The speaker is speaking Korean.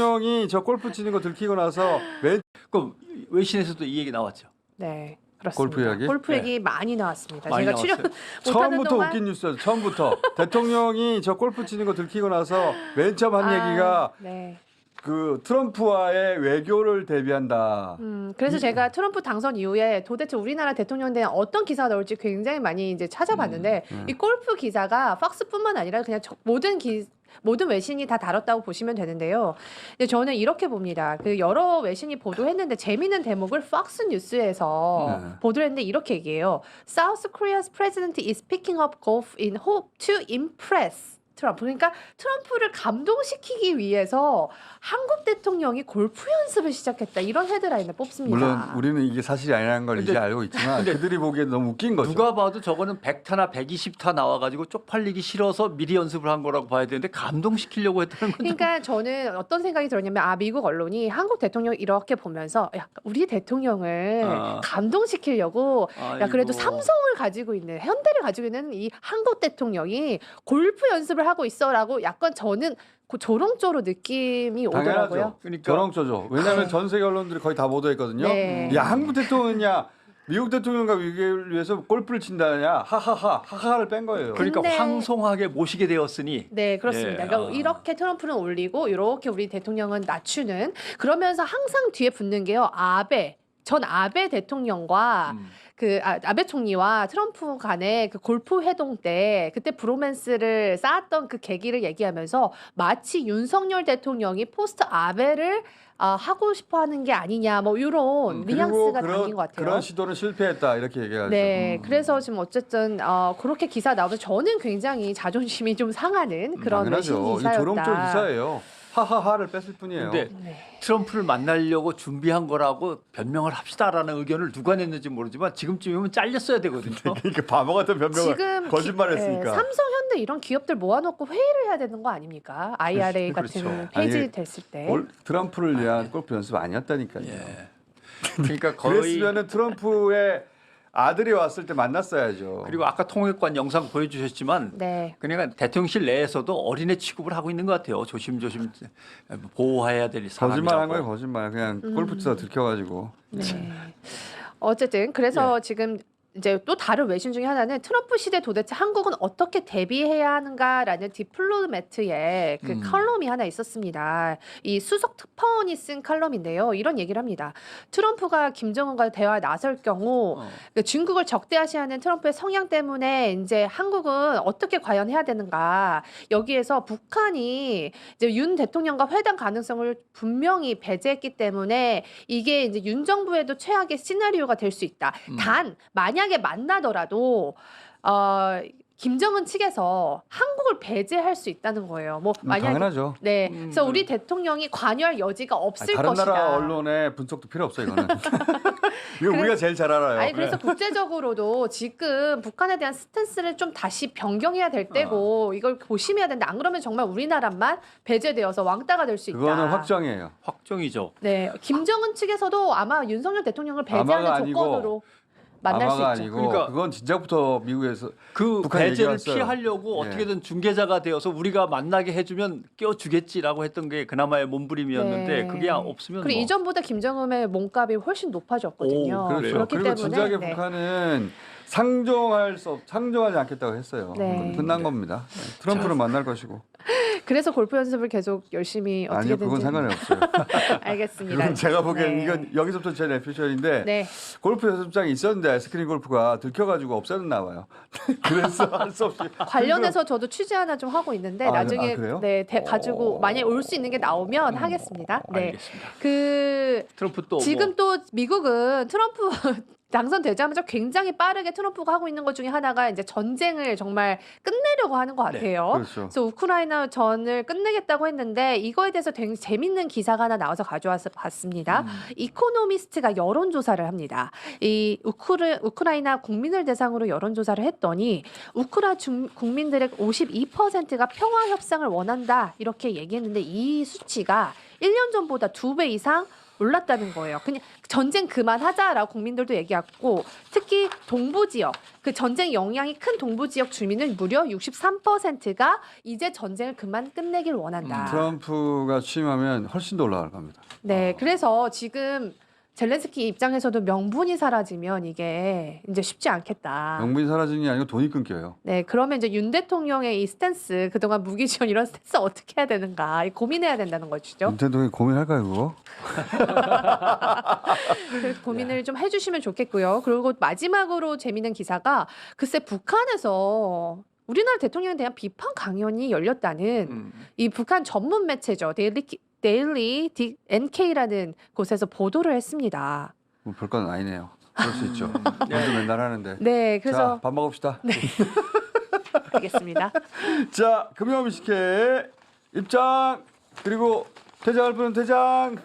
대통령이 저 골프 치는 거 들키고 나서 그럼 외신에서도 이 얘기 나왔죠. 네, 그렇습니다. 골프 이야기? 골프 얘기 많이 나왔습니다. 많이 제가 출연 나왔어요. 못하는 처음부터 동안 웃긴 뉴스였죠. 처음부터 대통령이 저 골프 치는 거 들키고 나서 맨 처음 한 얘기가 네. 그 트럼프와의 외교를 대비한다. 그래서 제가 트럼프 당선 이후에 도대체 우리나라 대통령에 대한 어떤 기사가 나올지 굉장히 많이 이제 찾아봤는데 이 골프 기사가 팍스뿐만 아니라 그냥 모든 외신이 다 다뤘다고 보시면 되는데요. 근데 저는 이렇게 봅니다. 그 여러 외신이 보도했는데 재미있는 대목을 팍스 뉴스에서 보도를 했는데 이렇게 얘기해요. South Korea's president is picking up golf in hope to impress. 트럼프. 그러니까 트럼프를 감동시키기 위해서 한국 대통령이 골프 연습을 시작했다. 이런 헤드라인을 뽑습니다. 물론 우리는 이게 사실이 아니라는 걸 이제 알고 있지만 그들이 보기엔 너무 웃긴 거죠. 누가 봐도 저거는 100타나 120타 나와가지고 쪽팔리기 싫어서 미리 연습을 한 거라고 봐야 되는데 감동시키려고 했다는 건데. 그러니까 저는 어떤 생각이 들었냐면 미국 언론이 한국 대통령 이렇게 보면서 야, 우리 대통령을 감동시키려고 야, 그래도 삼성을 가지고 있는 현대를 가지고 있는 이 한국 대통령이 골프 연습을 하고 있어라고 약간 저는 조롱조로 느낌이 오더라고요. 당연하죠. 그러니까 조롱조죠. 왜냐하면 전 세계 언론들이 거의 다 보도했거든요. 네. 야, 한국 대통령이냐 미국 대통령과 위기를 위해서 골프를 친다냐 하하하를 뺀 거예요. 그러니까 근데- 황송하게 모시게 되었으니. 네, 그렇습니다. 예, 그러니까 이렇게 트럼프는 올리고 이렇게 우리 대통령은 낮추는 그러면서 항상 뒤에 붙는 게요. 전 아베 대통령과 아베 총리와 트럼프 간의 그 골프 회동 때 그때 브로맨스를 쌓았던 그 계기를 얘기하면서 마치 윤석열 대통령이 포스트 아베를 하고 싶어하는 게 아니냐 뭐 이런 뉘앙스가 담긴 것 같아요. 그런 시도는 실패했다 이렇게 얘기하죠. 네, 그래서 지금 어쨌든 그렇게 기사 나오면서 저는 굉장히 자존심이 좀 상하는 그런 외신 당연하죠. 이 기사였다. 조롱조 기사예요. 하하하를 뺐을 뿐이에요. 근데 네. 트럼프를 만나려고 준비한 거라고 변명을 합시다라는 의견을 누가 냈는지 모르지만 지금쯤이면 잘렸어야 되거든요. 그러니까 바보 같은 변명을 지금 거짓말했으니까. 삼성, 현대 이런 기업들 모아놓고 회의를 해야 되는 거 아닙니까? IRA 같은 그렇죠. 페이지 아니, 됐을 때. 트럼프를 위한 골프 연습 아니었다니까요. 예. 그러니까 거의 그랬으면은 트럼프의 아들이 왔을 때 만났어야죠. 그리고 아까 통역관 영상 보여주셨지만 네. 그러니까 대통령실 내에서도 어린애 취급을 하고 있는 것 같아요. 조심조심 보호해야 될 사람이라고. 거짓말한 거예요, 거짓말. 그냥 골프 치다 들켜가지고. 네. 어쨌든 그래서 예. 지금 이제 또 다른 외신 중에 하나는 트럼프 시대 도대체 한국은 어떻게 대비해야 하는가라는 디플로매트의 그 칼럼이 하나 있었습니다. 이 수석 특파원이 쓴 칼럼인데요. 이런 얘기를 합니다. 트럼프가 김정은과 대화에 나설 경우 그 중국을 적대시하는 트럼프의 성향 때문에 이제 한국은 어떻게 과연 해야 되는가. 여기에서 북한이 이제 윤 대통령과 회담 가능성을 분명히 배제했기 때문에 이게 이제 윤 정부에도 최악의 시나리오가 될 수 있다. 단 만약에 만나더라도 김정은 측에서 한국을 배제할 수 있다는 거예요. 뭐 만약에 당연하죠. 네, 그래서 우리 대통령이 관여할 여지가 없을 다른 것이다. 나라 언론의 분석도 필요 없어요, 이거는. 이거 우리가 제일 잘 알아요. 아니 그래서 국제적으로도 지금 북한에 대한 스탠스를 좀 다시 변경해야 될 때고 이걸 조심해야 된다. 안 그러면 정말 우리나라만 배제되어서 왕따가 될 수 있다. 그거는 확정이에요. 확정이죠. 네, 김정은 측에서도 아마 윤석열 대통령을 배제하는 아마가 아니고 조건으로 만날 수 아마가 있죠. 아니고 그러니까 그건 진작부터 미국에서 그 북한 배제를 얘기했어요. 피하려고 예. 어떻게든 중개자가 되어서 우리가 만나게 해주면 껴주겠지라고 했던 게 그나마의 몸부림이었는데 네. 그게 없으면 그리고 뭐. 이전보다 김정은의 몸값이 훨씬 높아졌거든요. 오, 그렇죠. 그렇기 그리고 때문에 진작에 네. 북한은 상정하지 않겠다고 했어요. 네. 그건 끝난 겁니다. 트럼프는 만날 것이고. 그래서 골프 연습을 계속 열심히 아니요, 어떻게든지 그건 상관이 없어요. 알겠습니다. 그건 제가 보기엔 네. 이건 여기서부터 제 레퓨션인데 네. 골프 연습장이 있었는데 스크린 골프가 들켜가지고 없어졌나 봐요. 그래서 할 수 없이 관련해서 저도 취재 하나 좀 하고 있는데 나중에 그래요? 네 가지고 만약에 올 수 있는 게 나오면 하겠습니다. 네. 알겠습니다. 그 트럼프 또 지금 뭐 또 미국은 트럼프 당선되자마자 굉장히 빠르게 트럼프가 하고 있는 것 중에 하나가 이제 전쟁을 정말 끝내려고 하는 것 같아요. 그렇죠. 그래서 우크라이나 전을 끝내겠다고 했는데 이거에 대해서 되게 재밌는 기사가 하나 나와서 가져와서 봤습니다. 이코노미스트가 여론조사를 합니다. 이 우크라이나 국민을 대상으로 여론조사를 했더니 국민들의 52%가 평화 협상을 원한다 이렇게 얘기했는데 이 수치가 1년 전보다 2배 이상 올랐다는 거예요. 그냥 전쟁 그만하자라고 국민들도 얘기했고 특히 동부 지역 그 전쟁 영향이 큰 동부 지역 주민은 무려 63%가 이제 전쟁을 그만 끝내길 원한다. 트럼프가 취임하면 훨씬 더 올라갈 겁니다. 네, 그래서 지금 젤렌스키 입장에서도 명분이 사라지면 이게 이제 쉽지 않겠다. 명분이 사라지는 게 아니고 돈이 끊겨요. 네, 그러면 이제 윤 대통령의 이 스탠스, 그동안 무기 지원 이런 스탠스 어떻게 해야 되는가 고민해야 된다는 것이죠. 윤태동이 고민할까요, 그거? 그래서 고민을 좀 해주시면 좋겠고요. 그리고 마지막으로 재미있는 기사가 글쎄 북한에서 우리나라 대통령에 대한 비판 강연이 열렸다는 이 북한 전문 매체죠. 데일리 NK라는 곳에서 보도를 했습니다. 뭐 별건 아니네요. 그럴 수 있죠. 우리도 맨날 하는데. 네, 그래서 자, 밥 먹읍시다. 알겠습니다. 자, 금요미식회 입장 그리고 퇴장할 분은 퇴장.